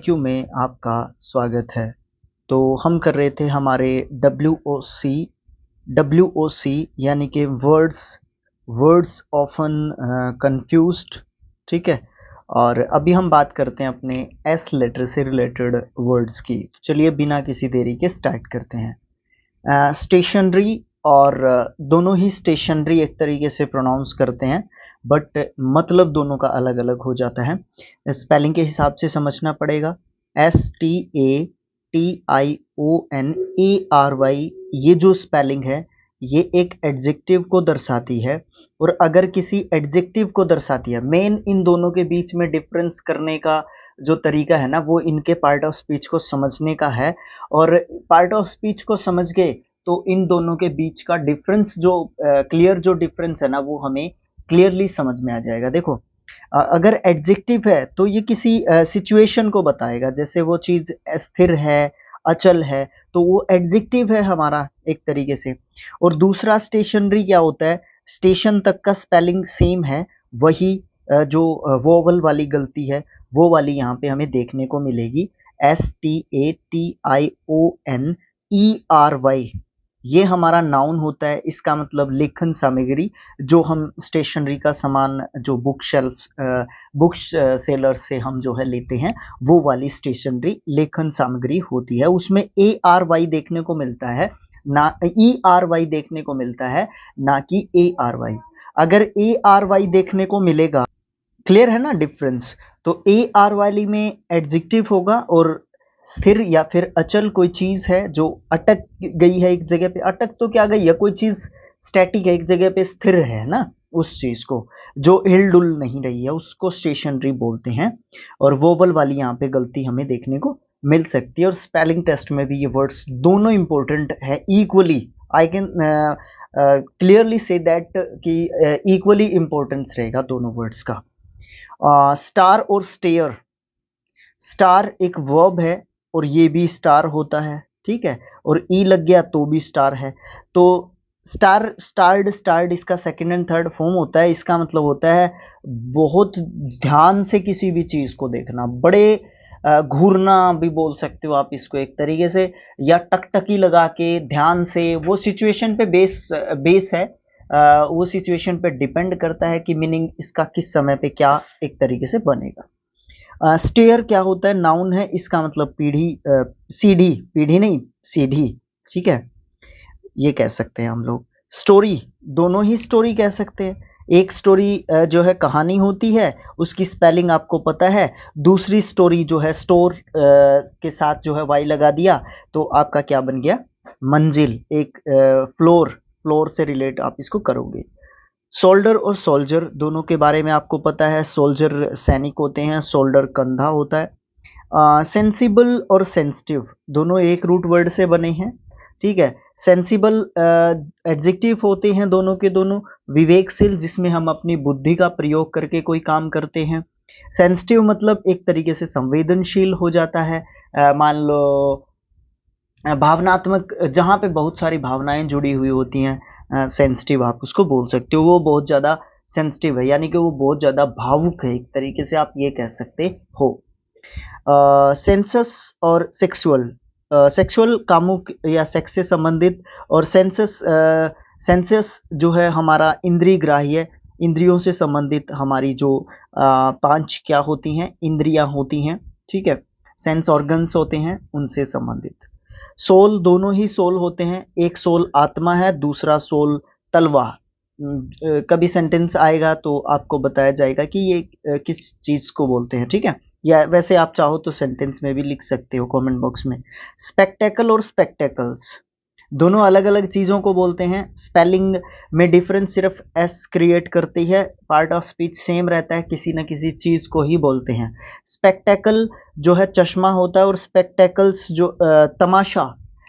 MCQ में आपका स्वागत है। तो हम कर रहे थे हमारे डब्ल्यूओसी यानी कि वर्ड्स ऑफन कंफ्यूज्ड। ठीक है। और अभी हम बात करते हैं अपने एस लेटर से रिलेटेड वर्ड्स की। चलिए बिना किसी देरी के स्टार्ट करते हैं। स्टेशनरी और दोनों ही स्टेशनरी एक तरीके से प्रोनाउंस करते हैं, बट मतलब दोनों का अलग अलग हो जाता है। स्पेलिंग के हिसाब से समझना पड़ेगा। STATIONARY, ये जो स्पेलिंग है ये एक एडजेक्टिव को दर्शाती है, और अगर किसी एडजेक्टिव को दर्शाती है, मेन इन दोनों के बीच में डिफरेंस करने का जो तरीका है ना, वो इनके पार्ट ऑफ स्पीच को समझने का है। और पार्ट ऑफ स्पीच को समझ गए तो इन दोनों के बीच का डिफरेंस जो क्लियर जो डिफरेंस है ना, वो हमें क्लियरली समझ में आ जाएगा। देखो, अगर एडजेक्टिव है तो ये किसी सिचुएशन को बताएगा, जैसे वो चीज स्थिर है, अचल है, तो वो एडजेक्टिव है हमारा एक तरीके से। और दूसरा स्टेशनरी क्या होता है, स्टेशन तक का स्पेलिंग सेम है, वही जो वोवल वाली गलती है वो वाली यहाँ पे हमें देखने को मिलेगी। STATIONERY, ये हमारा नाउन होता है। इसका मतलब लेखन सामग्री, जो हम स्टेशनरी का सामान जो बुक सेलर से हम जो है लेते हैं, वो वाली स्टेशनरी लेखन सामग्री होती है। उसमें ARY देखने को मिलता है, ना ERY देखने को मिलता है, ना कि ARY। अगर ARY देखने को मिलेगा, क्लियर है ना डिफरेंस, तो AR वाली में एडजेक्टिव होगा, और स्थिर या फिर अचल कोई चीज है जो अटक गई है एक जगह पे, अटक तो क्या गई है, कोई चीज स्टैटिक है एक जगह पे, स्थिर है ना, उस चीज को जो हिलडुल नहीं रही है उसको स्टेशनरी बोलते हैं। और वोवल वाली यहाँ पे गलती हमें देखने को मिल सकती है। और स्पेलिंग टेस्ट में भी ये वर्ड्स दोनों इंपॉर्टेंट है equally. I can clearly say that कि इक्वली इंपॉर्टेंस रहेगा दोनों वर्ड्स का। स्टार और स्टेयर, स्टार एक वर्ब है और ये भी स्टार होता है, ठीक है, और ई लग गया तो भी स्टार है। तो स्टार, स्टार्ड इसका सेकंड एंड थर्ड फॉर्म होता है। इसका मतलब होता है बहुत ध्यान से किसी भी चीज को देखना, बड़े घूरना भी बोल सकते हो आप इसको एक तरीके से, या टकटकी लगा के ध्यान से। वो सिचुएशन पे बेस है, वो सिचुएशन पे डिपेंड करता है कि मीनिंग इसका किस समय पे क्या एक तरीके से बनेगा। स्टेयर क्या होता है, नाउन है। इसका मतलब पीढ़ी, सीढ़ी, पीढ़ी नहीं सीढ़ी, ठीक है, ये कह सकते हैं हम लोग। स्टोरी, दोनों ही स्टोरी कह सकते हैं। एक स्टोरी जो है कहानी होती है, उसकी स्पेलिंग आपको पता है। दूसरी स्टोरी जो है स्टोर के साथ जो है वाई लगा दिया, तो आपका क्या बन गया, मंजिल, एक फ्लोर से रिलेट आप इसको करोगे। सोल्डर और सोल्जर दोनों के बारे में आपको पता है। सोल्जर सैनिक होते हैं, सोल्डर कंधा होता है। सेंसिबल और सेंसिटिव दोनों एक रूट वर्ड से बने हैं, ठीक है। सेंसिबल एडजेक्टिव होते हैं दोनों के दोनों, विवेकशील, जिसमें हम अपनी बुद्धि का प्रयोग करके कोई काम करते हैं। सेंसिटिव मतलब एक तरीके से संवेदनशील हो जाता है। मान लो भावनात्मक, जहाँ पे बहुत सारी भावनाएं जुड़ी हुई होती हैं, सेंसिटिव आप उसको बोल सकते हो। वो बहुत ज़्यादा सेंसिटिव है, यानी कि वो बहुत ज़्यादा भावुक है, एक तरीके से आप ये कह सकते हो। सेंसस और सेक्सुअल, सेक्सुअल कामुक या सेक्स से संबंधित, और सेंसस जो है हमारा इंद्रिय ग्राह्य, इंद्रियों से संबंधित हमारी जो 5 क्या होती हैं, इंद्रियां होती हैं, ठीक है, सेंस ऑर्गन्स होते हैं, उनसे संबंधित। सोल, दोनों ही सोल होते हैं। एक सोल आत्मा है, दूसरा सोल तलवार। कभी सेंटेंस आएगा तो आपको बताया जाएगा कि ये किस चीज को बोलते हैं, ठीक है, या वैसे आप चाहो तो सेंटेंस में भी लिख सकते हो कमेंट बॉक्स में। स्पेक्टेकल और स्पेक्टेकल्स दोनों अलग अलग चीजों को बोलते हैं। स्पेलिंग में डिफरेंस सिर्फ एस क्रिएट करती है, पार्ट ऑफ स्पीच सेम रहता है, किसी न किसी चीज को ही बोलते हैं। स्पेक्टेकल जो है चश्मा होता है, और स्पेक्टेकल्स जो तमाशा,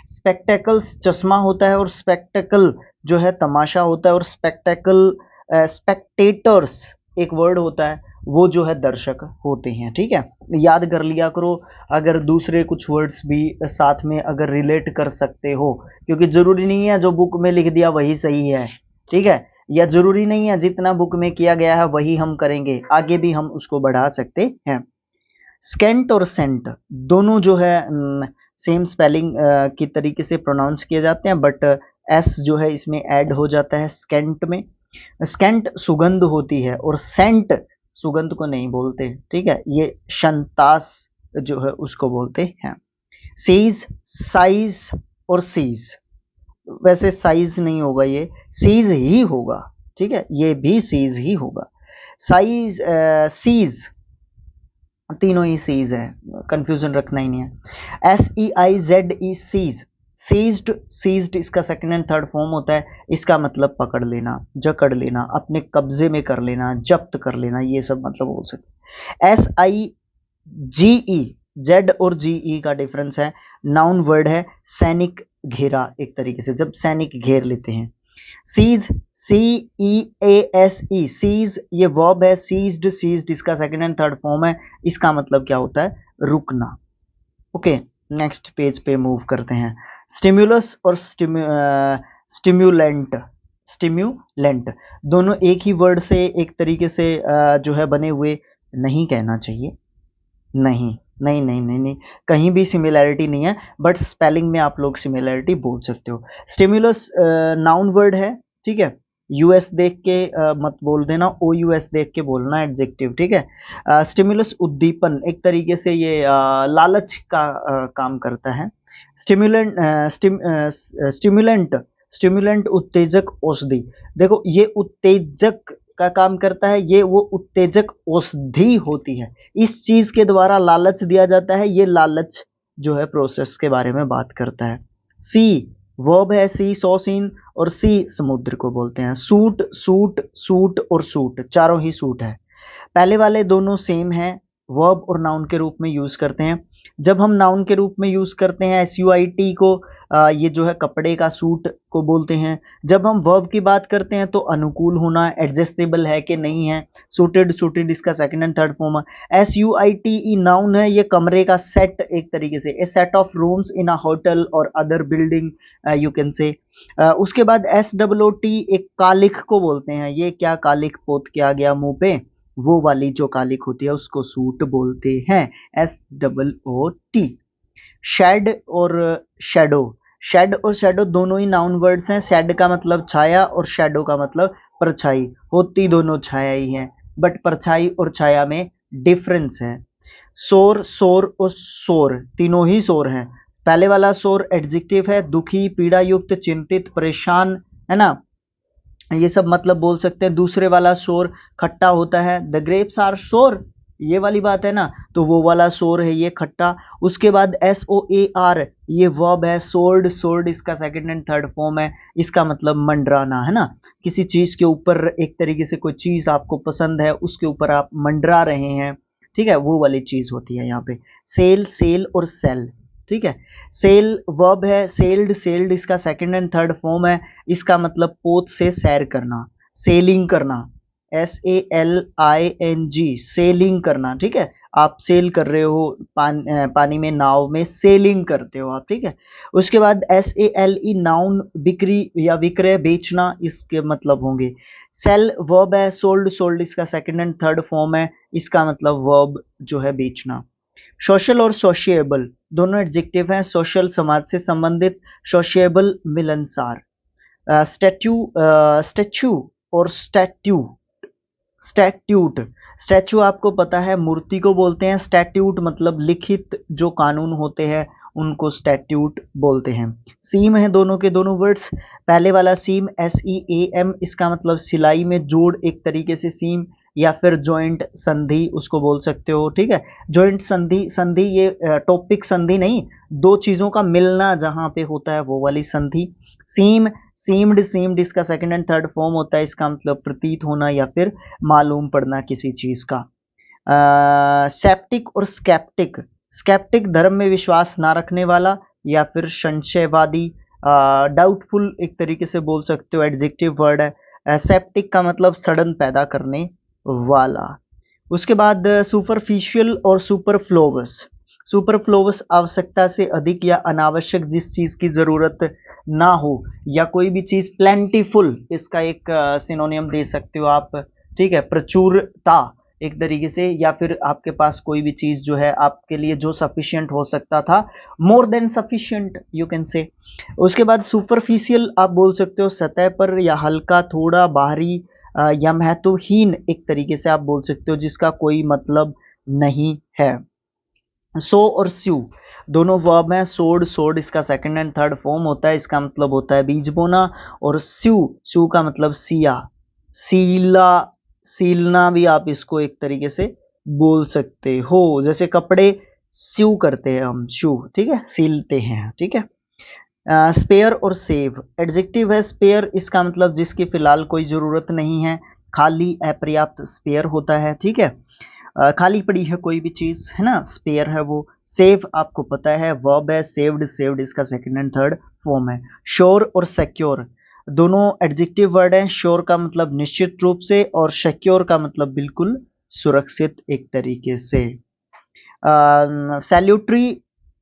स्पेक्टेकल्स चश्मा होता है और स्पेक्टेकल जो है तमाशा होता है। और स्पेक्टेकल, स्पेक्टेटर्स एक वर्ड होता है, वो जो है दर्शक होते हैं, ठीक है, याद कर लिया करो। अगर दूसरे कुछ वर्ड्स भी साथ में अगर रिलेट कर सकते हो, क्योंकि जरूरी नहीं है जो बुक में लिख दिया वही सही है, ठीक है, या जरूरी नहीं है जितना बुक में किया गया है वही हम करेंगे, आगे भी हम उसको बढ़ा सकते हैं। स्केंट और सेंट दोनों जो है सेम स्पेलिंग की तरीके से प्रोनाउंस किए जाते हैं, बट एस जो है इसमें ऐड हो जाता है स्केंट में। स्केंट सुगंध होती है और सेंट सुगंध को नहीं बोलते, ठीक है, ये शंतास जो है उसको बोलते हैं। सीज, साइज और सीज, वैसे साइज नहीं होगा, ये सीज ही होगा, ठीक है, ये भी सीज ही होगा। साइज, सीज, तीनों ही सीज है, कंफ्यूजन रखना ही नहीं है। SEIZE, सीज, सीज्ड, सीज्ड इसका सेकंड एंड थर्ड फॉर्म होता है, इसका मतलब पकड़ लेना, जकड़ लेना, अपने कब्जे में कर लेना, जब्त कर लेना, ये सब मतलब बोल सकते। SIGE, जेड और GE का डिफरेंस है, नाउन वर्ड है, सैनिक घेरा, एक तरीके से जब सैनिक घेर लेते हैं। सीज, CEASE, सीज ये वर्ब है, सीज्ड, सीज्ड इसका सेकंड एंड थर्ड फॉर्म है, इसका मतलब क्या होता है, रुकना। ओके, नेक्स्ट पेज पे मूव करते हैं। स्टिमुलस और स्टिम्युलेंट, स्टिम्युलेंट दोनों एक ही वर्ड से एक तरीके से जो है बने हुए नहीं कहना चाहिए, नहीं नहीं नहीं नहीं नहीं, कहीं भी सिमिलैरिटी नहीं है, बट स्पेलिंग में आप लोग सिमिलैरिटी बोल सकते हो। स्टिमुलस नाउन वर्ड है, ठीक है, यूएस देख के मत बोल देना, OUS देख के बोलना एडजेक्टिव, ठीक है। स्टिमुलस उद्दीपन, एक तरीके से ये लालच का काम करता है। स्टिमुलेंट, स्टिमुलेंट, स्टिमुलेंट उत्तेजक औषधि, देखो ये उत्तेजक का काम करता है, ये वो उत्तेजक औषधि होती है, इस चीज के द्वारा लालच दिया जाता है, ये लालच जो है प्रोसेस के बारे में बात करता है। सी वर्ब है, सी सौसीन, और सी समुद्र को बोलते हैं। सूट, सूट, सूट और सूट, चारों ही सूट है। पहले वाले दोनों सेम है, वर्ब और नाउन के रूप में यूज करते हैं। जब हम नाउन के रूप में यूज करते हैं SUIT को, ये जो है कपड़े का सूट को बोलते हैं। जब हम वर्ब की बात करते हैं तो अनुकूल होना, एडजस्टेबल है कि नहीं है, सूटेड, सूटेड इसका सेकंड एंड थर्ड फॉर्म है। SUITE नाउन है, ये कमरे का सेट, एक तरीके से a set of rooms in a hotel और other building you can say. उसके बाद SOOT एक कालिख को बोलते हैं, ये क्या कालिख पोत के आ गया मुंह पे, वो वाली जो कालिख होती है उसको सूट बोलते हैं, SOOT। शेड और शेडो, शेड और शेडो दोनों ही नाउन वर्ड्स हैं, शेड का मतलब छाया और शेडो का मतलब परछाई, होती दोनों छाया ही है, बट परछाई और छाया में डिफरेंस है। शोर, शोर और शोर, तीनों ही शोर हैं। पहले वाला शोर एडजेक्टिव है, दुखी, पीड़ा युक्त, चिंतित, परेशान, है ना, ये सब मतलब बोल सकते हैं। दूसरे वाला शोर खट्टा होता है, द ग्रेप्स आर शोर, ये वाली बात है ना, तो वो वाला शोर है ये खट्टा। उसके बाद SOAR, ये वर्ब है, सोर्ड, सोर्ड इसका सेकंड एंड थर्ड फॉर्म है, इसका मतलब मंडराना, है ना, किसी चीज के ऊपर, एक तरीके से कोई चीज आपको पसंद है उसके ऊपर आप मंडरा रहे हैं, ठीक है, वो वाली चीज होती है यहाँ पे। सेल, सेल और सेल, ठीक है। सेल वर्ब है, सेल्ड, सेल्ड इसका सेकंड एंड थर्ड फॉर्म है, इसका मतलब पोत से सैर करना, सेलिंग करना, SALING, सेलिंग करना, ठीक है, आप सेल कर रहे हो, पानी में, नाव में सेलिंग करते हो आप, ठीक है। उसके बाद SALE नाउन, बिक्री या विक्रय, बेचना, इसके मतलब होंगे। सेल वर्ब है, सोल्ड, सोल्ड इसका सेकंड एंड थर्ड फॉर्म है, इसका मतलब वर्ब जो है बेचना। सोशल और सोशिएबल दोनों एडजेक्टिव हैं, सोशल समाज से संबंधित, सोशिएबल मिलनसार। स्टैच्यू, स्टैच्यू और स्टैट्यूट, स्टैच्यू आपको पता है मूर्ति को बोलते हैं, स्टैट्यूट मतलब लिखित जो कानून होते हैं उनको स्टैट्यूट बोलते हैं। सीम है दोनों के दोनों वर्ड्स, पहले वाला सीम SEAM, इसका मतलब सिलाई में जोड़, एक तरीके से सीम, या फिर जॉइंट संधि उसको बोल सकते हो, ठीक है। जॉइंट संधि, संधि ये टॉपिक संधि नहीं, दो चीजों का मिलना जहां पे होता है वो वाली संधि। सीम, सीम्ड, सीम्ड इसका सेकंड एंड थर्ड फॉर्म होता है, इसका मतलब प्रतीत होना या फिर मालूम पड़ना किसी चीज का। सेप्टिक और स्केप्टिक, स्केप्टिक धर्म में विश्वास ना रखने वाला या फिर संशयवादी, डाउटफुल एक तरीके से बोल सकते हो, एडजेक्टिव वर्ड है। सेप्टिक का मतलब सड़न पैदा करने वाला। उसके बाद सुपरफिशियल और सुपरफ्लोवस, सुपरफ्लोवस आवश्यकता से अधिक या अनावश्यक, जिस चीज की जरूरत ना हो, या कोई भी चीज प्लेंटीफुल, इसका एक सिनोनियम दे सकते हो आप, ठीक है, प्रचुरता, एक तरीके से, या फिर आपके पास कोई भी चीज जो है आपके लिए जो सफिशिएंट हो सकता था, more than sufficient you can say. उसके बाद सुपरफिशियल आप बोल सकते हो, सतह पर या हल्का, थोड़ा बाहरी, या महत्वहीन एक तरीके से आप बोल सकते हो, जिसका कोई मतलब नहीं है। सो और स्यू दोनों वर्ब हैं। सोड, सोड इसका सेकंड एंड थर्ड फॉर्म होता है, इसका मतलब होता है बीज बोना। और स्यू, स्यू का मतलब सिया, सीला, सीलना भी आप इसको एक तरीके से बोल सकते हो। जैसे कपड़े स्यू करते हैं हम, शू, ठीक है, सीलते हैं, ठीक है। स्पेयर और सेव एडजेक्टिव है। स्पेयर इसका मतलब जिसकी फिलहाल कोई जरूरत नहीं है, खाली, अपर्याप्त स्पेयर होता है, ठीक है। खाली पड़ी है कोई भी चीज, है ना, स्पेयर है वो। सेव आपको पता है वर्ब है, सेव्ड, सेव्ड इसका सेकंड एंड थर्ड फॉर्म है। श्योर और सिक्योर दोनों एडजेक्टिव वर्ड हैं। श्योर का मतलब निश्चित रूप से, और सिक्योर का मतलब बिल्कुल सुरक्षित एक तरीके से। सैल्यूटरी,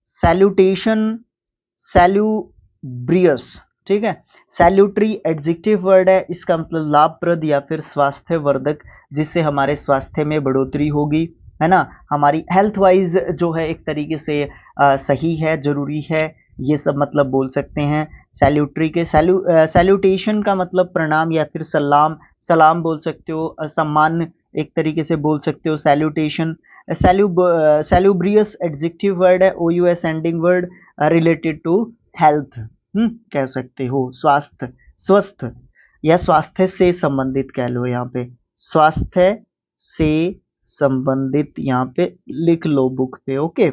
सैल्यूटेशन, सैल्यूब्रियस, ठीक है। सैल्यूटरी एडजेक्टिव वर्ड है, इसका मतलब लाभप्रद या फिर स्वास्थ्यवर्धक, जिससे हमारे स्वास्थ्य में बढ़ोतरी होगी, है ना, हमारी हेल्थ वाइज जो है एक तरीके से सही है, जरूरी है, ये सब मतलब बोल सकते हैं। सैल्यूटरी के सैल्यूटेशन का मतलब प्रणाम या फिर सलाम, सलाम बोल सकते हो, सम्मान एक तरीके से बोल सकते हो सैल्यूटेशन। सैल्यूब्रियस एडजेक्टिव वर्ड है, O U S ending word, related to health, कह सकते हो, स्वास्थ्य, स्वस्थ या स्वास्थ्य से संबंधित कह लो, यहाँ पे स्वास्थ्य से संबंधित यहाँ पे लिख लो बुक पे, ओके।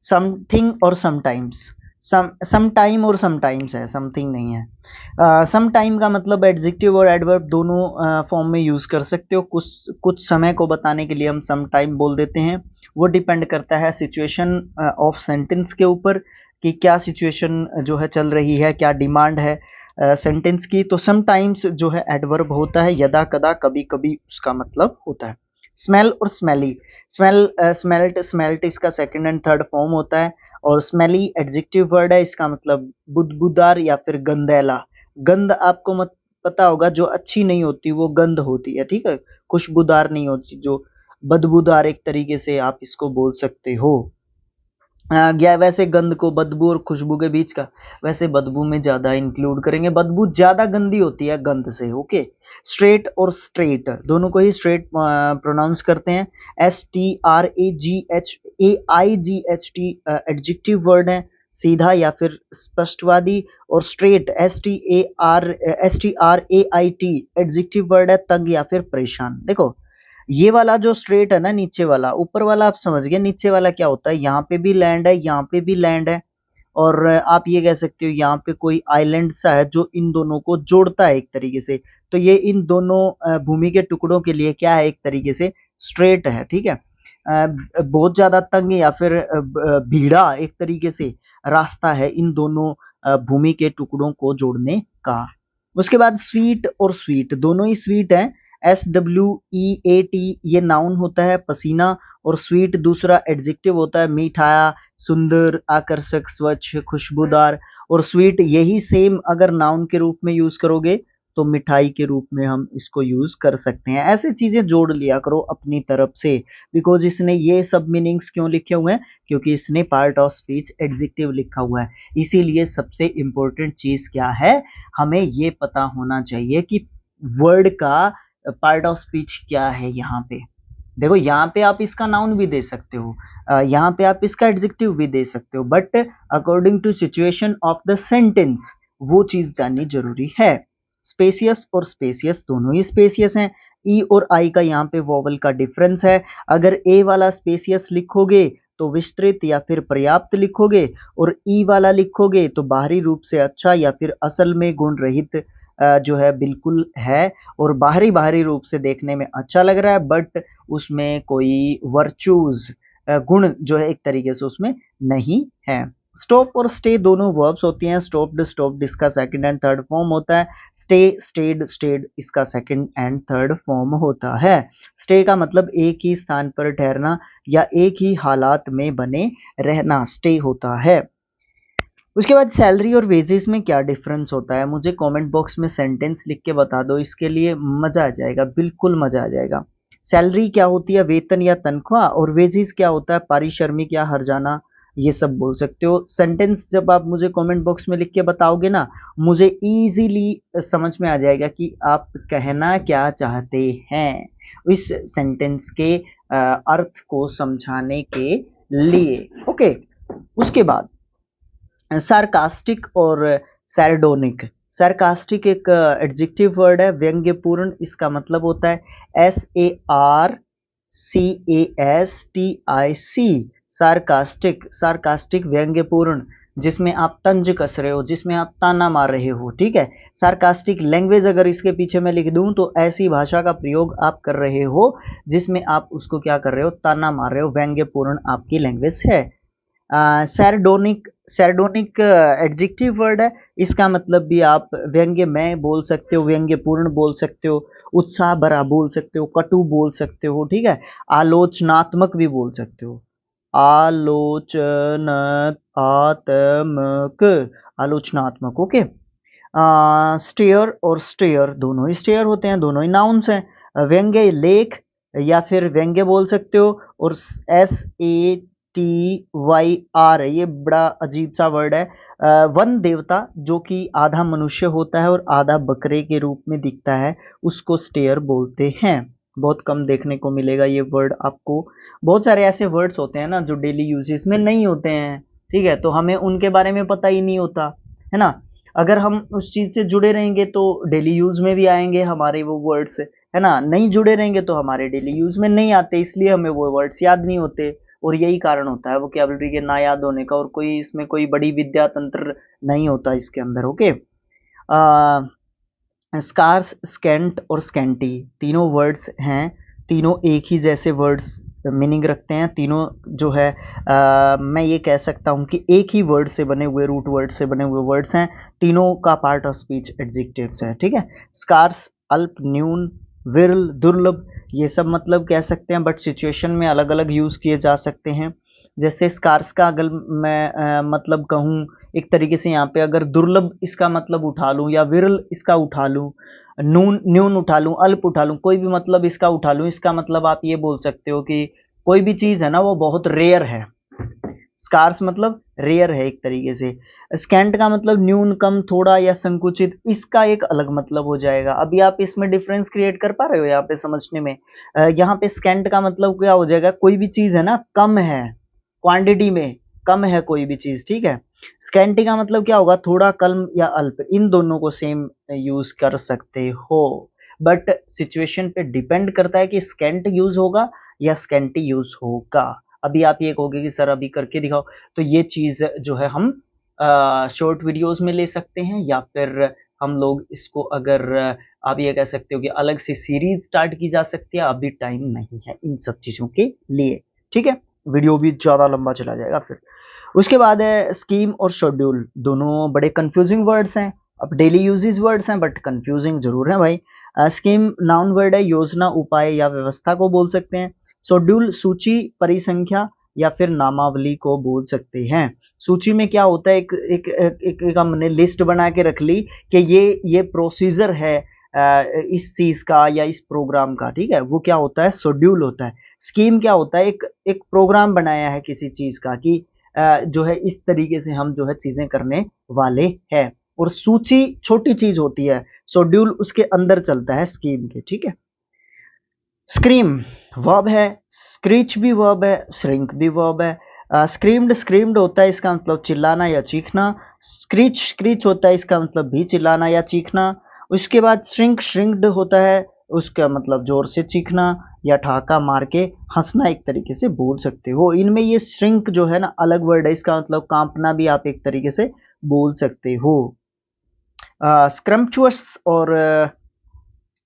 समथिंग और समटाइम्स, समटाइम और समटाइम्स है, समथिंग नहीं है। समटाइम का मतलब एडजेक्टिव और एडवर्ब दोनों फॉर्म में यूज कर सकते हो। कुछ समय को बताने के लिए हम समटाइम बोल देते हैं। वो डिपेंड करता है सिचुएशन ऑफ सेंटेंस के ऊपर, कि क्या सिचुएशन जो है चल रही है, क्या डिमांड है सेंटेंस की। तो समटाइम्स जो है एडवर्ब होता है, यदा कदा, कभी कभी उसका मतलब होता है। स्मेल और स्मेली, स्मेल, स्मेल्ट, स्मेल्ट इसका सेकंड एंड थर्ड फॉर्म होता है। और स्मेली एडजेक्टिव वर्ड है, इसका मतलब बुदबुदार या फिर गंदैला। गंध आपको मत पता होगा, जो अच्छी नहीं होती वो गंध होती है, ठीक है, खुशबूदार नहीं होती, जो बदबूदार एक तरीके से आप इसको बोल सकते हो। या वैसे गंध को बदबू और खुशबू के बीच का, वैसे बदबू में ज्यादा इंक्लूड करेंगे, बदबू ज्यादा गंदी होती है गंध से, ओके। स्ट्रेट और स्ट्रेट दोनों को ही स्ट्रेट प्रोनाउंस करते हैं। STRAGHAIGHT एडजेक्टिव वर्ड है, सीधा या फिर स्पष्टवादी। और स्ट्रेट, STRAIT एडजेक्टिव वर्ड है, तंग या फिर परेशान। देखो ये वाला जो स्ट्रेट है ना, नीचे वाला, ऊपर वाला आप समझ गए, नीचे वाला क्या होता है, यहाँ पे भी लैंड है, यहाँ पे भी लैंड है, और आप ये कह सकते हो यहाँ पे कोई आइलैंड सा है जो इन दोनों को जोड़ता है एक तरीके से। तो ये इन दोनों भूमि के टुकड़ों के लिए क्या है, एक तरीके से स्ट्रेट है, ठीक है। बहुत ज्यादा तंग या फिर भीड़ा एक तरीके से रास्ता है इन दोनों भूमि के टुकड़ों को जोड़ने का। उसके बाद स्वीट और स्वीट दोनों ही स्वीट है। SWEAT ये नाउन होता है, पसीना। और स्वीट दूसरा एडजेक्टिव होता है, मीठा, सुंदर, आकर्षक, स्वच्छ, खुशबूदार। और स्वीट यही सेम अगर नाउन के रूप में यूज करोगे तो मिठाई के रूप में हम इसको यूज कर सकते हैं। ऐसे चीजें जोड़ लिया करो अपनी तरफ से, बिकॉज इसने ये सब मीनिंग्स क्यों लिखे हुए हैं, क्योंकि इसने पार्ट ऑफ स्पीच एडजेक्टिव लिखा हुआ है। इसीलिए सबसे इंपॉर्टेंट चीज क्या है, हमें ये पता होना चाहिए कि वर्ड का पार्ट ऑफ स्पीच क्या है। यहाँ पे देखो, यहाँ पे आप इसका नाउन भी दे सकते हो, यहाँ पे आप इसका एडजेक्टिव भी दे सकते हो, but according to situation of the sentence वो चीज जाननी जरूरी है। स्पेसियस और स्पेसियस दोनों ही स्पेसियस हैं। ई और आई का यहाँ पे वोवल का डिफरेंस है। अगर ए वाला स्पेसियस लिखोगे तो विस्तृत या फिर पर्याप्त लिखोगे, और ई वाला लिखोगे तो बाहरी रूप से अच्छा या फिर असल में गुण रहित जो है बिल्कुल है। और बाहरी बाहरी रूप से देखने में अच्छा लग रहा है, बट उसमें कोई वर्चूज गुण जो है एक तरीके से उसमें नहीं है। स्टॉप और स्टे दोनों वर्ब्स होती हैं। स्टॉप्ड, स्टॉप्ड इसका सेकंड एंड थर्ड फॉर्म होता है। स्टे, स्टेड, स्टेड इसका सेकंड एंड थर्ड फॉर्म होता है। स्टे का मतलब एक ही स्थान पर ठहरना या एक ही हालात में बने रहना, स्टे होता है। उसके बाद सैलरी और वेजेस में क्या डिफरेंस होता है, मुझे कमेंट बॉक्स में सेंटेंस लिख के बता दो, इसके लिए मजा आ जाएगा, बिल्कुल मजा आ जाएगा। सैलरी क्या होती है, वेतन या तनख्वाह, और वेजेस क्या होता है, पारिश्रमिक या हर्जाना, ये सब बोल सकते हो। सेंटेंस जब आप मुझे कमेंट बॉक्स में लिख के बताओगे ना, मुझे इजीली समझ में आ जाएगा कि आप कहना क्या चाहते हैं इस सेंटेंस के अर्थ को समझाने के लिए। ओके, उसके बाद सार्कास्टिक और सैरडोनिक। सार्कास्टिक एक एडजेक्टिव वर्ड है, व्यंग्यपूर्ण, इसका मतलब होता है SARCASTIC। सार्कास्टिक, सार्कास्टिक व्यंग्यपूर्ण, जिसमें आप तंज कस रहे हो, जिसमें आप ताना मार रहे हो, ठीक है। सार्कास्टिक लैंग्वेज अगर इसके पीछे मैं लिख दूं तो ऐसी भाषा का प्रयोग आप कर रहे हो जिसमें आप उसको क्या कर रहे हो, ताना मार रहे हो, व्यंग्यपूर्ण आपकी लैंग्वेज है। सैरडोनिक, सैरडोनिक एडजेक्टिव वर्ड है, इसका मतलब भी आप व्यंग्यमय बोल सकते हो, व्यंग्यपूर्ण बोल सकते हो, उत्साह भरा बोल सकते हो, कटु बोल सकते हो, ठीक है। आलोचनात्मक भी बोल सकते हो, आलोचनात्मक, आलोचनात्मक, ओके। स्टेयर और स्टेयर दोनों ही स्टेयर होते हैं, दोनों ही नाउन्स हैं। व्यंग्य लेख या फिर व्यंग्य बोल सकते हो, और SATYR, ये बड़ा अजीब सा वर्ड है। वन देवता जो कि आधा मनुष्य होता है और आधा बकरे के रूप में दिखता है, उसको स्टेयर बोलते हैं। बहुत कम देखने को मिलेगा ये वर्ड आपको। बहुत सारे ऐसे वर्ड्स होते हैं ना जो डेली यूजेस में नहीं होते हैं, ठीक है, तो हमें उनके बारे में पता ही नहीं होता, है ना। अगर हम उस चीज से जुड़े रहेंगे तो डेली यूज में भी आएंगे हमारे वो वर्ड्स, है ना। नहीं जुड़े रहेंगे तो हमारे डेली यूज में नहीं आते, इसलिए हमें वो वर्ड्स याद नहीं होते। और यही कारण होता है वोकैबुलरी के ना याद होने का, और कोई इसमें कोई बड़ी विद्या तंत्र नहीं होता इसके अंदर। ओके, स्कार्स, स्कैंट और स्कैंटी तीनों वर्ड्स हैं, तीनों एक ही जैसे वर्ड्स मीनिंग रखते हैं, तीनों जो है मैं ये कह सकता हूँ कि एक ही वर्ड से बने हुए, रूट वर्ड से बने हुए वर्ड्स हैं, तीनों का पार्ट ऑफ स्पीच एडजेक्टिव्स है, ठीक है। स्कार्स अल्प, न्यून, विरल, दुर्लभ, ये सब मतलब कह सकते हैं, बट सिचुएशन में अलग अलग यूज किए जा सकते हैं। जैसे स्कार्स का अगर मैं मतलब कहूँ एक तरीके से, यहाँ पे अगर दुर्लभ इसका मतलब उठा लूँ, या विरल इसका उठा लूँ, न्यून उठा लूँ, अल्प उठा लूँ, कोई भी मतलब इसका उठा लूँ, इसका मतलब आप ये बोल सकते हो कि कोई भी चीज है ना वो बहुत रेयर है। स्कार्स मतलब रेयर है एक तरीके से। स्कैंट का मतलब न्यून, कम, थोड़ा या संकुचित, इसका एक अलग मतलब हो जाएगा। अभी आप इसमें डिफरेंस क्रिएट कर पा रहे हो यहाँ पे समझने में। यहाँ पे स्कैंट का मतलब क्या हो जाएगा, कोई भी चीज है ना कम है, क्वांटिटी में कम है कोई भी चीज, ठीक है। स्कैंटी का मतलब क्या होगा, थोड़ा, कम या अल्प, इन दोनों को सेम यूज कर सकते हो, बट सिचुएशन पे डिपेंड करता है कि स्कैंट यूज होगा या स्कैंटी यूज होगा। अभी आप ये कहोगे कि सर अभी करके दिखाओ, तो ये चीज जो है हम शॉर्ट वीडियोस में ले सकते हैं, या फिर हम लोग इसको अगर आप ये कह सकते हो कि अलग से सीरीज स्टार्ट की जा सकती है। अभी टाइम नहीं है इन सब चीजों के लिए, ठीक है, वीडियो भी ज्यादा लंबा चला जाएगा फिर। उसके बाद है स्कीम और शेड्यूल, दोनों बड़े कंफ्यूजिंग वर्ड्स हैं। अब डेली यूजेस वर्ड्स हैं बट कंफ्यूजिंग जरूर है भाई। स्कीम नाउन वर्ड है, योजना, उपाय या व्यवस्था को बोल सकते हैं। शेड्यूल सूची, परिसंख्या या फिर नामावली को बोल सकते हैं। सूची में क्या होता है, एक हमने लिस्ट बना के रख ली कि ये प्रोसीजर है इस चीज का या इस प्रोग्राम का, ठीक है, वो क्या होता है, शेड्यूल होता है। स्कीम क्या होता है, एक प्रोग्राम बनाया है किसी चीज का कि जो है इस तरीके से हम जो है चीजें करने वाले हैं। और सूची छोटी चीज होती है, शेड्यूल उसके अंदर चलता है स्कीम के, ठीक है। स्क्रीम वर्ब है, स्क्रीच भी वर्ब है, श्रिंक भी वर्ब है। स्क्रीम्ड, स्क्रीम्ड होता है इसका मतलब चिल्लाना या चीखना। स्क्रीच, स्क्रीच होता है इसका मतलब भी चिल्लाना या चीखना। उसके बाद श्रिंक, श्रिंक्ड होता है, उसका मतलब जोर से चीखना या ठहाका मार के हंसना, एक तरीके से बोल सकते हो। इनमें ये श्रिंक जो है ना अलग वर्ड है, इसका मतलब कांपना भी आप एक तरीके से बोल सकते हो। स्क्रम्पचुअस और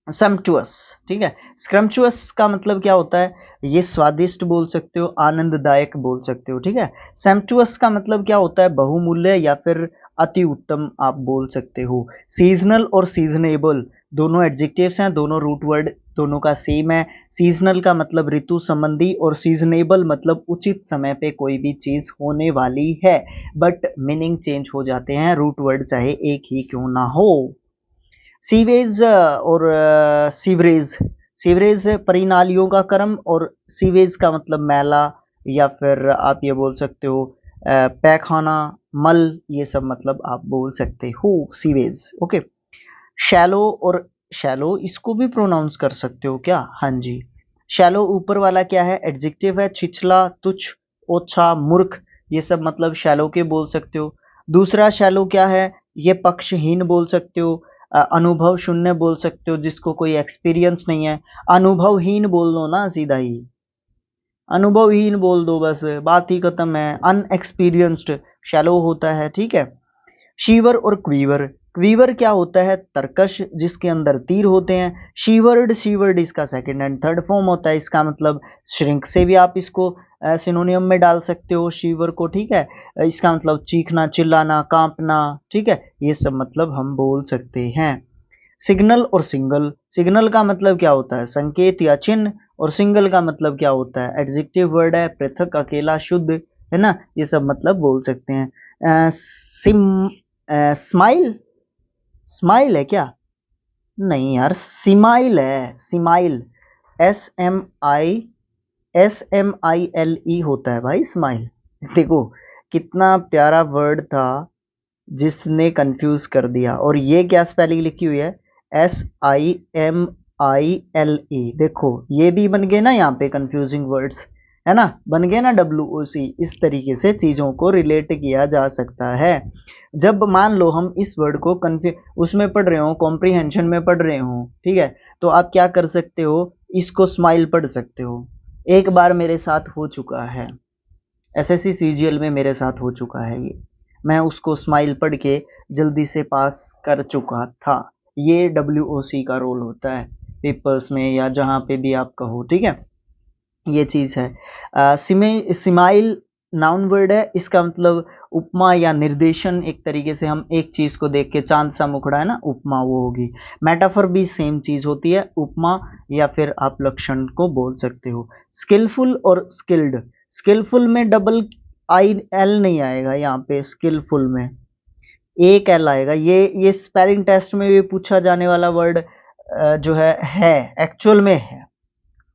सम्पचुअस, ठीक है। स्क्रम्पचुअस का मतलब क्या होता है, ये स्वादिष्ट बोल सकते हो, आनंददायक बोल सकते हो, ठीक है। सम्पचुअस का मतलब क्या होता है, बहुमूल्य या फिर अति उत्तम आप बोल सकते हो। सीजनल और सीजनेबल दोनों एडजेक्टिव्स हैं, दोनों रूट वर्ड दोनों का सेम है। सीजनल का मतलब ऋतु संबंधी, और सीजनेबल मतलब उचित समय पे कोई भी चीज होने वाली है, बट मीनिंग चेंज हो जाते हैं, रूट वर्ड चाहे एक ही क्यों ना हो। सीवेज और सीवरेज सीवरेज परिनालियों का क्रम, और सीवेज का मतलब मैला, या फिर आप ये बोल सकते हो पैखाना, मल, ये सब मतलब आप बोल सकते हो सीवेज। ओके। शैलो और शैलो इसको भी प्रोनाउंस कर सकते हो क्या? हाँ जी। शैलो ऊपर वाला क्या है? एडजेक्टिव है। छिछला, तुच्छ, ओछा, मूर्ख, ये सब मतलब शैलो के बोल सकते हो। दूसरा शैलो क्या है? ये पक्षहीन बोल सकते हो, अनुभव शून्य बोल सकते हो, जिसको कोई एक्सपीरियंस नहीं है। अनुभवहीन बोल दो ना सीधा ही, अनुभवहीन बोल दो, बस बात ही खत्म है। अनएक्सपीरियंस्ड शैलो होता है, ठीक है। शीवर और क्वीवर, क्वीवर क्या होता है? तरकश जिसके अंदर तीर होते हैं। शीवर्ड, शीवर्ड इसका सेकंड एंड थर्ड फॉर्म होता है। इसका मतलब श्रिंक से भी आप इसको सिनोनियम में डाल सकते हो शीवर को, ठीक है। इसका मतलब चीखना, चिल्लाना, कांपना, ठीक है, ये सब मतलब हम बोल सकते हैं। सिग्नल और सिंगल, सिग्नल का मतलब क्या होता है? संकेत या चिन्ह, और सिंगल का मतलब क्या होता है? एडजेक्टिव वर्ड है, पृथक, अकेला, शुद्ध, है ना, ये सब मतलब बोल सकते हैं। सिम स्माइल, स्माइल है क्या? नहीं यार, सिमाइल है, सिमाइल, SMILE होता है भाई स्माइल। देखो कितना प्यारा वर्ड था जिसने कंफ्यूज कर दिया। और ये क्या स्पेलिंग लिखी हुई है? SIMILE। देखो ये भी बन गए ना यहाँ पे कंफ्यूजिंग वर्ड्स, है ना, बन गए ना WOC। इस तरीके से चीजों को रिलेट किया जा सकता है। जब मान लो हम इस वर्ड को उसमें पढ़ रहे हो, कॉम्प्रीहेंशन में पढ़ रहे हो, ठीक है, तो आप क्या कर सकते हो? इसको स्माइल पढ़ सकते हो। एक बार मेरे साथ हो चुका है, SSC CGL में मेरे साथ हो चुका है ये। मैं उसको स्माइल पढ़ के जल्दी से पास कर चुका था। ये WOC का रोल होता है पेपर्स में या जहाँ पे भी आप कहो, ठीक है, ये चीज है। सिमाइल नाउन वर्ड है। इसका मतलब उपमा या निर्देशन, एक तरीके से हम एक चीज को देख के, चांद सा मुखड़ा है ना, उपमा वो होगी। मेटाफर भी सेम चीज होती है, उपमा या फिर आप लक्षण को बोल सकते हो। स्किलफुल और स्किल्ड, स्किलफुल में double-I-L नहीं आएगा यहाँ पे, स्किलफुल में एक L आएगा। ये स्पेलिंग टेस्ट में भी पूछा जाने वाला वर्ड जो है एक्चुअल में है,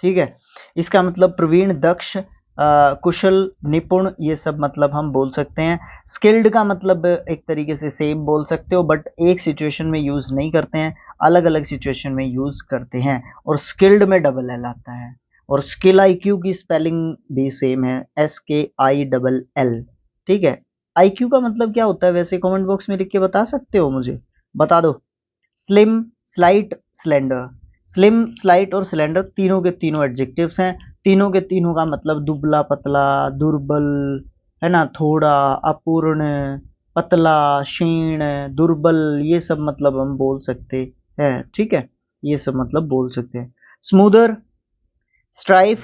ठीक है। इसका मतलब प्रवीण, दक्ष, कुशल, निपुण, ये सब मतलब हम बोल सकते हैं। स्किल्ड का मतलब एक तरीके से सेम बोल सकते हो, बट एक सिचुएशन में यूज नहीं करते हैं, अलग अलग सिचुएशन में यूज करते हैं। और स्किल्ड में डबल एल आता है। और स्किल IQ की स्पेलिंग भी सेम है, SKILL, ठीक है। IQ का मतलब क्या होता है वैसे? कमेंट बॉक्स में लिख के बता सकते हो मुझे, बता दो। Slim, slight, slender, slim, slight और स्लेंडर तीनों के तीनों एडजेक्टिव्स हैं। तीनों के तीनों का मतलब दुबला पतला, दुर्बल, है ना, थोड़ा, अपूर्ण, पतला, क्षीण, दुर्बल, ये सब मतलब हम बोल सकते हैं, ठीक है, ये सब मतलब बोल सकते हैं। Smother, strife,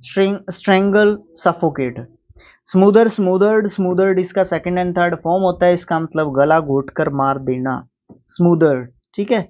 strangle, suffocate. Smother, smothered, smothered इसका सेकंड एंड थर्ड फॉर्म होता है। इसका मतलब गला घोटकर मार देना, स्मूदर, ठीक है।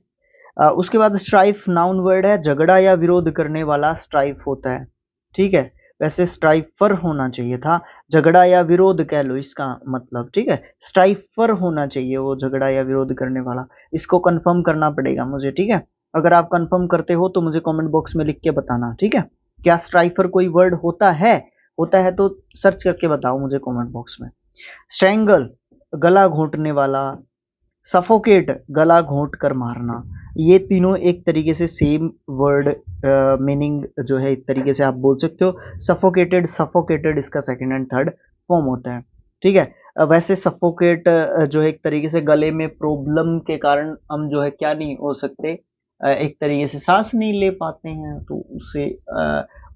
उसके बाद स्ट्राइफ नाउन वर्ड है, झगड़ा या विरोध करने वाला स्ट्राइफ होता है, ठीक है। वैसे स्ट्राइफर होना चाहिए था, झगड़ा या विरोध कह लो इसका मतलब, ठीक है। स्ट्राइफर होना चाहिए वो, झगड़ा या विरोध करने वाला। इसको कंफर्म करना पड़ेगा मुझे, ठीक है। अगर आप कंफर्म करते हो तो मुझे कमेंट बॉक्स में लिख के बताना, ठीक है। क्या स्ट्राइफर कोई वर्ड होता है? होता है तो सर्च करके बताओ मुझे कमेंट बॉक्स में। स्ट्रेंगल गला घोंटने वाला, सफोकेट गला घोंट कर मारना, ये तीनों एक तरीके से सेम वर्ड मीनिंग जो है, एक तरीके से आप बोल सकते हो। सफोकेटेड, सफोकेटेड इसका सेकंड एंड थर्ड फॉर्म होता है, ठीक है। वैसे सफोकेट जो है एक तरीके से गले में प्रॉब्लम के कारण हम जो है क्या नहीं हो सकते, एक तरीके से सांस नहीं ले पाते हैं, तो उसे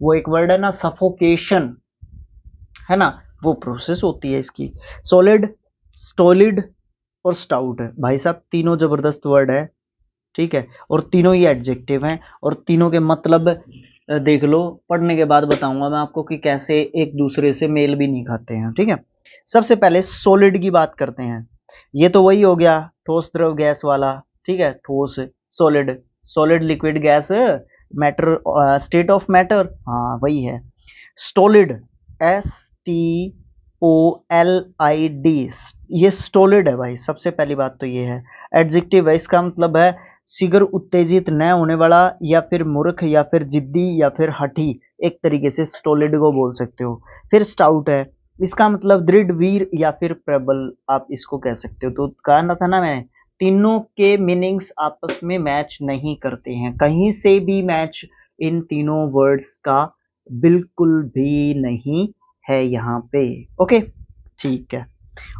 वो एक वर्ड है ना, सफोकेशन, है ना, वो प्रोसेस होती है इसकी। सॉलिड, स्टोलिड और स्टाउट है भाई साहब, तीनों जबरदस्त वर्ड है, ठीक है। और तीनों ही एडजेक्टिव हैं, और तीनों के मतलब देख लो, पढ़ने के बाद बताऊंगा मैं आपको कि कैसे एक दूसरे से मेल भी नहीं खाते हैं, ठीक है। सबसे पहले सॉलिड की बात करते हैं। ये तो वही हो गया ठोस द्रव गैस वाला, ठीक है, ठोस, solid, solid liquid gas, matter, state of matter, हाँ वही है। स्टोलिड, STOLID, ये स्टोलिड है भाई, सबसे पहली बात तो ये है। एडजेक्टिव है, इसका मतलब है शीघ्र उत्तेजित न होने वाला, या फिर मूर्ख, या फिर जिद्दी, या फिर हठी, एक तरीके से स्टोलिड को बोल सकते हो। फिर स्टाउट है, इसका मतलब दृढ़, वीर, या फिर प्रबल आप इसको कह सकते हो। तो कहा था ना मैंने, तीनों के मीनिंग्स आपस में मैच नहीं करते हैं, कहीं से भी मैच इन तीनों वर्ड्स का बिल्कुल भी नहीं है यहाँ पे। ओके, ठीक है।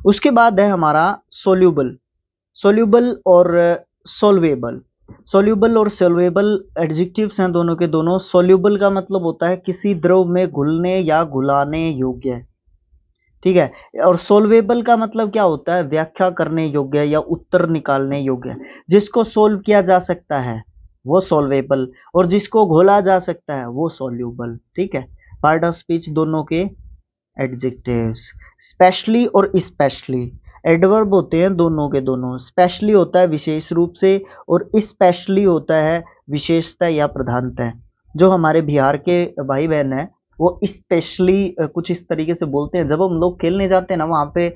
उसके बाद है हमारा सोल्यूबल। सोल्यूबल और सोल्वेबल। सोल्यूबल और सोल्वेबल एडजेक्टिव्स हैं दोनों के दोनों। सोल्यूबल का मतलब होता है किसी द्रव में घुलने या घुलाने योग्य, ठीक है। और सोल्वेबल का मतलब क्या होता है, व्याख्या करने योग्य या उत्तर निकालने योग्य। जिसको सोल्व किया जा सकता है वो सोल्वेबल, और जिसको घोला जा सकता है वो सोल्यूबल, ठीक है। पार्ट ऑफ स्पीच दोनों के एडजेक्टिव्स। स्पेशली और स्पेशली एडवर्ब होते हैं दोनों के दोनों। स्पेशली होता है विशेष रूप से, और स्पेशली होता है विशेषता या प्रधानता। जो हमारे बिहार के भाई बहन हैं वो स्पेशली कुछ इस तरीके से बोलते हैं। जब हम लोग खेलने जाते हैं ना वहाँ पे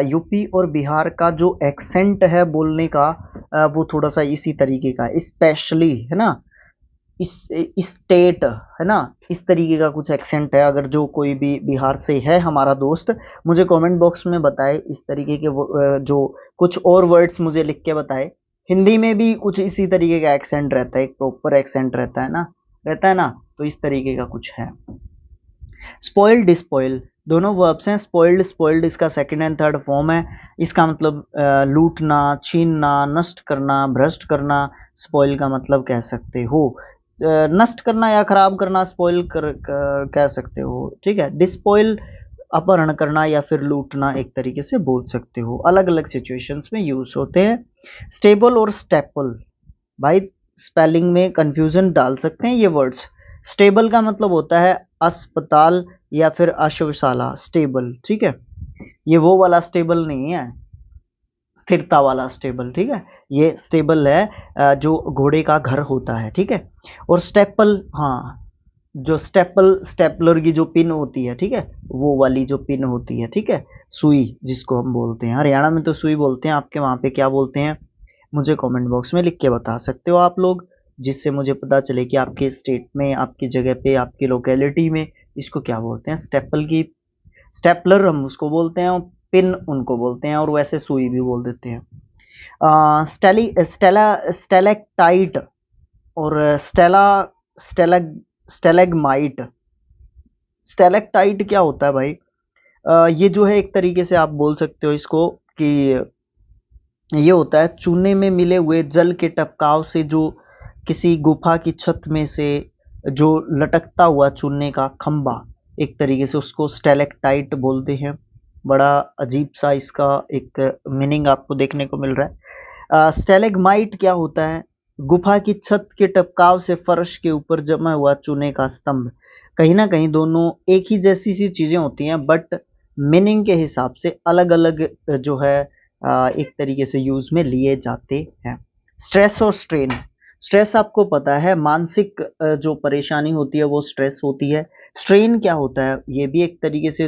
यूपी और बिहार का जो एक्सेंट है बोलने का वो थोड़ा सा इसी तरीके का, स्पेशली, है ना, इस स्टेट, है ना, इस तरीके का कुछ एक्सेंट है। अगर जो कोई भी बिहार से है हमारा दोस्त, मुझे कमेंट बॉक्स में बताए इस तरीके के जो कुछ और वर्ड्स मुझे लिख के बताए। हिंदी में भी कुछ इसी तरीके का एक्सेंट रहता है, एक प्रॉपर एक्सेंट रहता है ना, तो इस तरीके का कुछ है। स्पॉइल्ड, डिस्पॉइल दोनों वर्ब्स हैं। स्पॉइल्ड, स्पॉइल्ड इसका सेकंड एंड थर्ड फॉर्म है। इसका मतलब लूटना, छीनना, नष्ट करना, भ्रष्ट करना, स्पॉइल का मतलब कह सकते हो। नष्ट करना या खराब करना स्पॉइल कह सकते हो, ठीक है। डिस्पॉइल अपहरण करना या फिर लूटना एक तरीके से बोल सकते हो। अलग अलग सिचुएशंस में यूज होते हैं। स्टेबल और स्टेपल, भाई स्पेलिंग में कंफ्यूजन डाल सकते हैं ये वर्ड्स। स्टेबल का मतलब होता है अस्पताल या फिर अश्वशाला, स्टेबल, ठीक है। ये वो वाला स्टेबल नहीं है, स्थिरता वाला स्टेबल, ठीक है। ये स्टेबल है जो घोड़े का घर होता है, ठीक है। और स्टेपल, हाँ, जो स्टेपलर की जो पिन होती है, ठीक है, वो वाली जो पिन होती है, ठीक है, सुई जिसको हम बोलते हैं। हरियाणा में तो सुई बोलते हैं, आपके वहाँ पे क्या बोलते हैं मुझे कमेंट बॉक्स में लिख के बता सकते हो आप लोग, जिससे मुझे पता चले कि आपके स्टेट में, आपकी जगह पे, आपकी लोकेलिटी में इसको क्या बोलते हैं। स्टेपल की, स्टेपलर हम उसको बोलते हैं, और पिन उनको बोलते हैं, और वैसे सुई भी बोल देते हैं। स्टेलेक्टाइट और स्टेलेगमाइट। स्टेलेक्टाइट क्या होता है भाई, ये जो है एक तरीके से आप बोल सकते हो इसको कि ये होता है चूने में मिले हुए जल के टपकाव से जो किसी गुफा की छत में से जो लटकता हुआ चूने का खंबा, एक तरीके से उसको स्टेलेक्टाइट बोलते हैं। बड़ा अजीब सा इसका एक मीनिंग आपको देखने को मिल रहा है। स्टेलेगमाइट क्या होता है, गुफा की छत के टपकाव से फर्श के ऊपर जमा हुआ चूने का स्तंभ। कहीं ना कहीं दोनों एक ही जैसी सी चीजें होती हैं, बट मीनिंग के हिसाब से अलग अलग जो है एक तरीके से यूज में लिए जाते हैं। स्ट्रेस और स्ट्रेन। स्ट्रेस आपको पता है मानसिक जो परेशानी होती है वो स्ट्रेस होती है। स्ट्रेन क्या होता है, ये भी एक तरीके से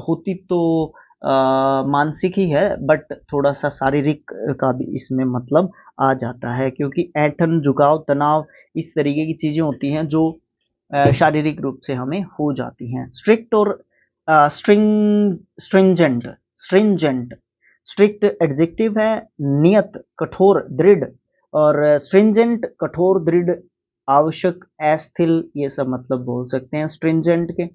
होती तो मानसिक ही है, बट थोड़ा सा शारीरिक का भी इसमें मतलब आ जाता है, क्योंकि ऐंठन, झुकाव, तनाव, इस तरीके की चीजें होती हैं जो शारीरिक रूप से हमें हो जाती हैं। स्ट्रिक्ट और स्ट्रिंजेंट। स्ट्रिंजेंट, स्ट्रिक्ट एडजेक्टिव है, नियत, कठोर, दृढ़, और स्ट्रिंजेंट कठोर, दृढ़, आवश्यक, अस्थिर, ये सब मतलब बोल सकते हैं स्ट्रिंजेंट के।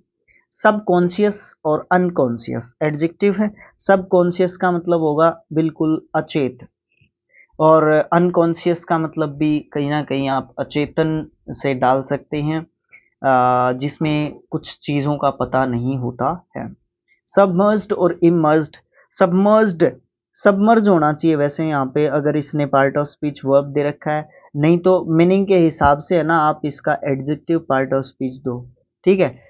सबकॉन्शियस और अनकॉन्शियस एडजेक्टिव है। सबकॉन्शियस का मतलब होगा बिल्कुल अचेत, और अनकॉन्शियस का मतलब भी कहीं ना कहीं आप अचेतन से डाल सकते हैं, जिसमें कुछ चीज़ों का पता नहीं होता है। सबमर्ज्ड और इमर्ज्ड। सबमर्ज्ड, सबमर्ज होना चाहिए वैसे यहाँ पे, अगर इसने पार्ट ऑफ स्पीच वर्ब दे रखा है, नहीं तो मीनिंग के हिसाब से है ना, आप इसका एडजेक्टिव पार्ट ऑफ स्पीच दो, ठीक है।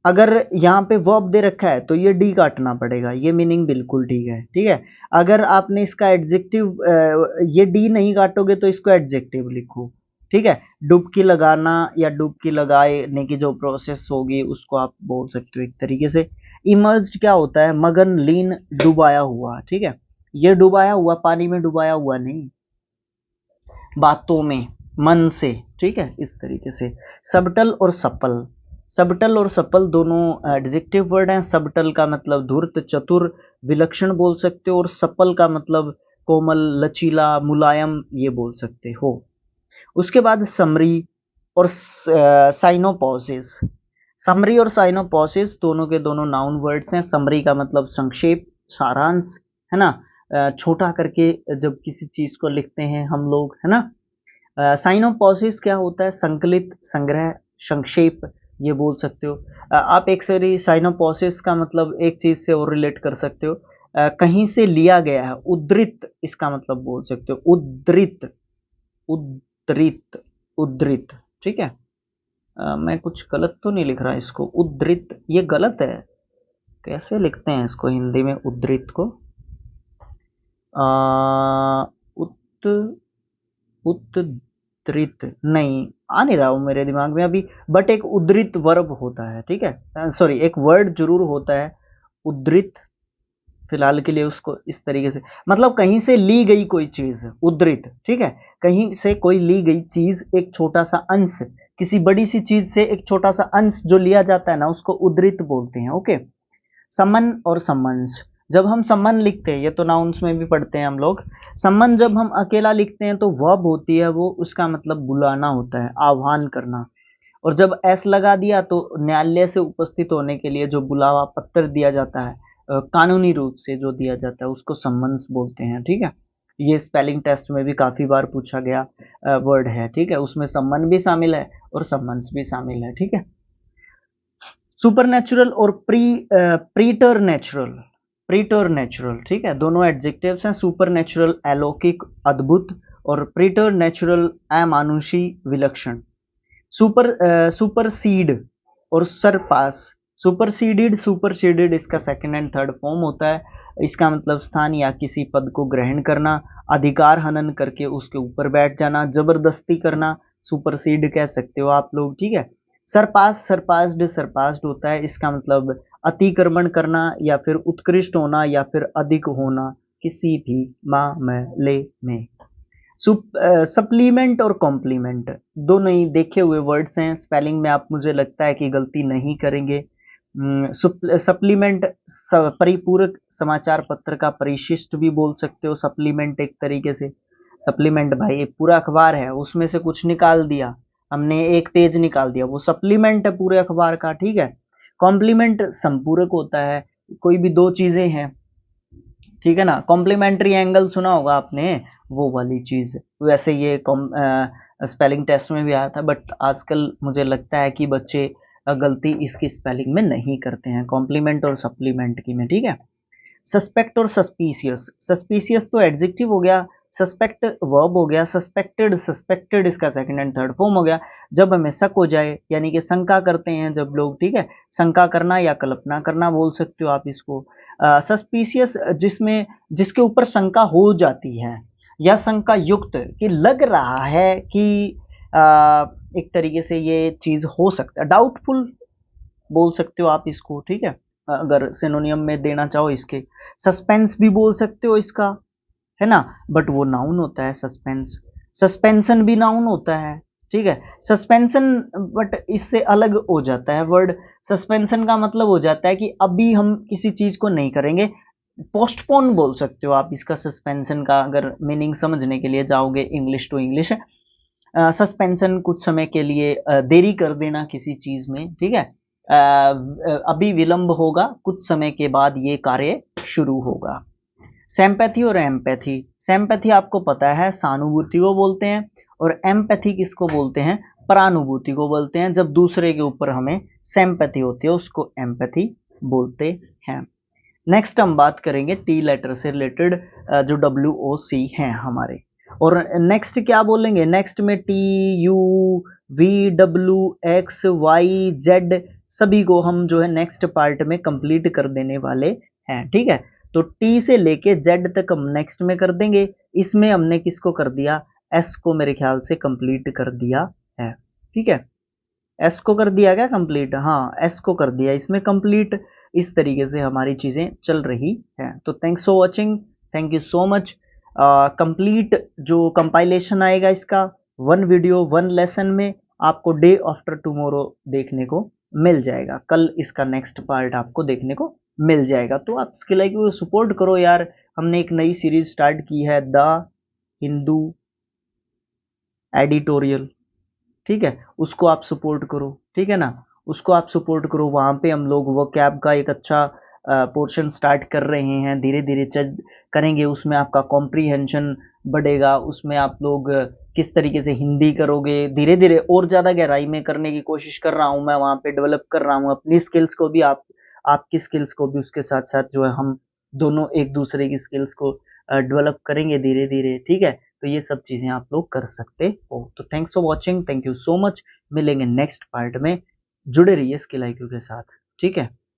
अगर यहाँ पे वर्ब दे रखा है तो ये डी काटना पड़ेगा, ये मीनिंग बिल्कुल ठीक है, ठीक है। अगर आपने इसका एडजेक्टिव ये डी नहीं काटोगे तो इसको एडजेक्टिव लिखो, ठीक है। डुबकी लगाना या डुबकी लगाने की जो प्रोसेस होगी उसको आप बोल सकते हो एक तरीके से। इमर्ज्ड क्या होता है, मगन, लीन, डुबाया हुआ, ठीक है। ये डुबाया हुआ पानी में डुबाया हुआ नहीं, बातों में, मन से, ठीक है, इस तरीके से। सबटल और सपल, सबटल और सपल दोनों एडजेक्टिव वर्ड हैं। सबटल का मतलब धूर्त, चतुर, विलक्षण बोल सकते हो, और सपल का मतलब कोमल, लचीला, मुलायम, ये बोल सकते हो। उसके बाद समरी और साइनोपॉसिस। समरी और साइनोपॉसिस दोनों के दोनों नाउन वर्ड्स हैं। समरी का मतलब संक्षेप, सारांश, है ना, छोटा करके जब किसी चीज को लिखते हैं हम लोग, है ना। साइनोपॉसिस क्या होता है? संकलित, संग्रह, संक्षेप, ये बोल सकते हो। आप एक सारी साइनोपॉसिस का मतलब एक चीज से और रिलेट कर सकते हो। कहीं से लिया गया है, उद्धृत, इसका मतलब बोल सकते हो, उद्धृत, उद्धृत, उद्धृत, ठीक है। मैं कुछ गलत तो नहीं लिख रहा इसको, उद्धृत, ये गलत है। कैसे लिखते हैं इसको हिंदी में उद्धृत को? उत उद्धृत नहीं आ नहीं रहा हूँ मेरे दिमाग में अभी, बट एक उद्धृत वर्ब होता है, ठीक है, सॉरी, एक वर्ड जरूर होता है उद्धृत। फिलहाल के लिए उसको इस तरीके से, मतलब कहीं से ली गई कोई चीज, उद्धृत, ठीक है। कहीं से कोई ली गई चीज, एक छोटा सा अंश, किसी बड़ी सी चीज से एक छोटा सा अंश जो लिया जाता है ना, उसको उद्धृत बोलते हैं। ओके। समन और सम्मन्स, जब हम सम्मन लिखते हैं, ये तो नाउन्स में भी पढ़ते हैं हम लोग। सम्मन जब हम अकेला लिखते हैं तो वर्ब होती है वो, उसका मतलब बुलाना होता है, आह्वान करना। और जब एस लगा दिया तो न्यायालय से उपस्थित होने के लिए जो बुलावा पत्र दिया जाता है, कानूनी रूप से जो दिया जाता है, उसको सम्मन्स बोलते हैं, ठीक है। ये स्पेलिंग टेस्ट में भी काफी बार पूछा गया वर्ड है, ठीक है। उसमें सम्मन भी शामिल है और सम्मन्स भी शामिल है, ठीक है। सुपरनेचुरल और प्रीटरनेचुरल, प्रीटरनेचुरल, ठीक है, दोनों एडजेक्टिव्स हैं। सुपरनेचुरल अलौकिक, अद्भुत, और प्रीटरनेचुरल अमानुषी, विलक्षण। सुपरसीड और सरपास। सुपरसीडेड, सुपरसीडेड इसका सेकंड एंड थर्ड फॉर्म होता है। इसका मतलब स्थान या किसी पद को ग्रहण करना, अधिकार हनन करके उसके ऊपर बैठ जाना, जबरदस्ती करना, सुपरसीड कह सकते हो आप लोग, ठीक है। सरपास, सरपास्ड, सरपास्ड होता है, इसका मतलब अतिक्रमण करना या फिर उत्कृष्ट होना या फिर अधिक होना किसी भी मामले में। सप्लीमेंट और कॉम्प्लीमेंट दोनों ही देखे हुए वर्ड्स हैं। स्पेलिंग में आप मुझे लगता है कि गलती नहीं करेंगे। सप्लीमेंट परिपूरक समाचार पत्र का परिशिष्ट भी बोल सकते हो। सप्लीमेंट एक तरीके से, सप्लीमेंट भाई एक पूरा अखबार है, उसमें से कुछ निकाल दिया हमने, एक पेज निकाल दिया, वो सप्लीमेंट है पूरे अखबार का, ठीक है। कॉम्प्लीमेंट संपूरक होता है, कोई भी दो चीजें हैं, ठीक है ना। कॉम्प्लीमेंट्री एंगल सुना होगा आपने, वो वाली चीज। वैसे ये स्पेलिंग टेस्ट में भी आया था, बट आजकल मुझे लगता है कि बच्चे गलती इसकी स्पेलिंग में नहीं करते हैं, कॉम्प्लीमेंट और सप्लीमेंट की में, ठीक है। सस्पेक्ट और सस्पिशियस, सस्पिशियस तो एडजेक्टिव हो गया, सस्पेक्ट वर्ब हो गया, सस्पेक्टेड, सस्पेक्टेड इसका सेकंड एंड थर्ड फॉर्म हो गया। जब हमें शक हो जाए, यानी कि शंका करते हैं जब लोग, ठीक है, शंका करना या कल्पना करना बोल सकते हो आप इसको। सस्पिशियस जिसमें, जिसके ऊपर शंका हो जाती है या शंका युक्त, कि लग रहा है कि एक तरीके से ये चीज हो सकता है, डाउटफुल बोल सकते हो आप इसको, ठीक है, अगर सिनोनियम में देना चाहो इसके। सस्पेंस भी बोल सकते हो इसका, है ना, बट वो नाउन होता है सस्पेंस। सस्पेंशन भी नाउन होता है, ठीक है। सस्पेंशन बट इससे अलग हो जाता है वर्ड। सस्पेंशन का मतलब हो जाता है कि अभी हम किसी चीज को नहीं करेंगे, पोस्टपोन बोल सकते हो आप इसका। सस्पेंशन का अगर मीनिंग समझने के लिए जाओगे इंग्लिश टू इंग्लिश, सस्पेंशन कुछ समय के लिए देरी कर देना किसी चीज में, ठीक है। अभी विलंब होगा, कुछ समय के बाद ये कार्य शुरू होगा। सिंपैथी और एम्पैथी, सिंपैथी आपको पता है सहानुभूति को बोलते हैं, और एम्पैथी किसको बोलते हैं? परानुभूति को बोलते हैं। जब दूसरे के ऊपर हमें सिंपैथी होती है उसको एम्पैथी बोलते हैं। नेक्स्ट हम बात करेंगे टी लेटर से रिलेटेड, जो WOC हैं हमारे। और नेक्स्ट क्या बोलेंगे? नेक्स्ट में T U V W X Y Z सभी को हम जो है नेक्स्ट पार्ट में कंप्लीट कर देने वाले हैं, ठीक है। तो T से लेके Z तक हम नेक्स्ट में कर देंगे। इसमें हमने किसको कर दिया? S को मेरे ख्याल से कंप्लीट कर दिया है, ठीक है। S को कर दिया क्या कंप्लीट? हाँ, S को कर दिया इसमें कंप्लीट। इस तरीके से हमारी चीजें चल रही हैं। तो thanks for watching, thank you so much. Complete जो कंपाइलेशन आएगा इसका 1 वीडियो 1 लेसन में आपको डे आफ्टर टुमारो देखने को मिल जाएगा। कल इसका नेक्स्ट पार्ट आपको देखने को मिल जाएगा। तो आप स्किल आईक्यू को सपोर्ट करो यार। हमने एक नई सीरीज स्टार्ट की है, द हिंदू एडिटोरियल, ठीक है, उसको आप सपोर्ट करो, ठीक है ना, उसको आप सपोर्ट करो। वहां पे हम लोग वो कैब का एक अच्छा पोर्शन स्टार्ट कर रहे हैं, धीरे धीरे करेंगे। उसमें आपका कॉम्प्रीहेंशन बढ़ेगा, उसमें आप लोग किस तरीके से हिंदी करोगे, धीरे धीरे और ज़्यादा गहराई में करने की कोशिश कर रहा हूँ मैं, वहाँ पे डेवलप कर रहा हूँ अपनी स्किल्स को भी, आपकी स्किल्स को भी, उसके साथ साथ जो है हम दोनों एक दूसरे की स्किल्स को डेवलप करेंगे धीरे धीरे, ठीक है। तो ये सब चीज़ें आप लोग कर सकते हो। तो thanks for watching, thank you so much. मिलेंगे नेक्स्ट पार्ट में, जुड़े रहिए स्किल आईक्यू के साथ, ठीक है।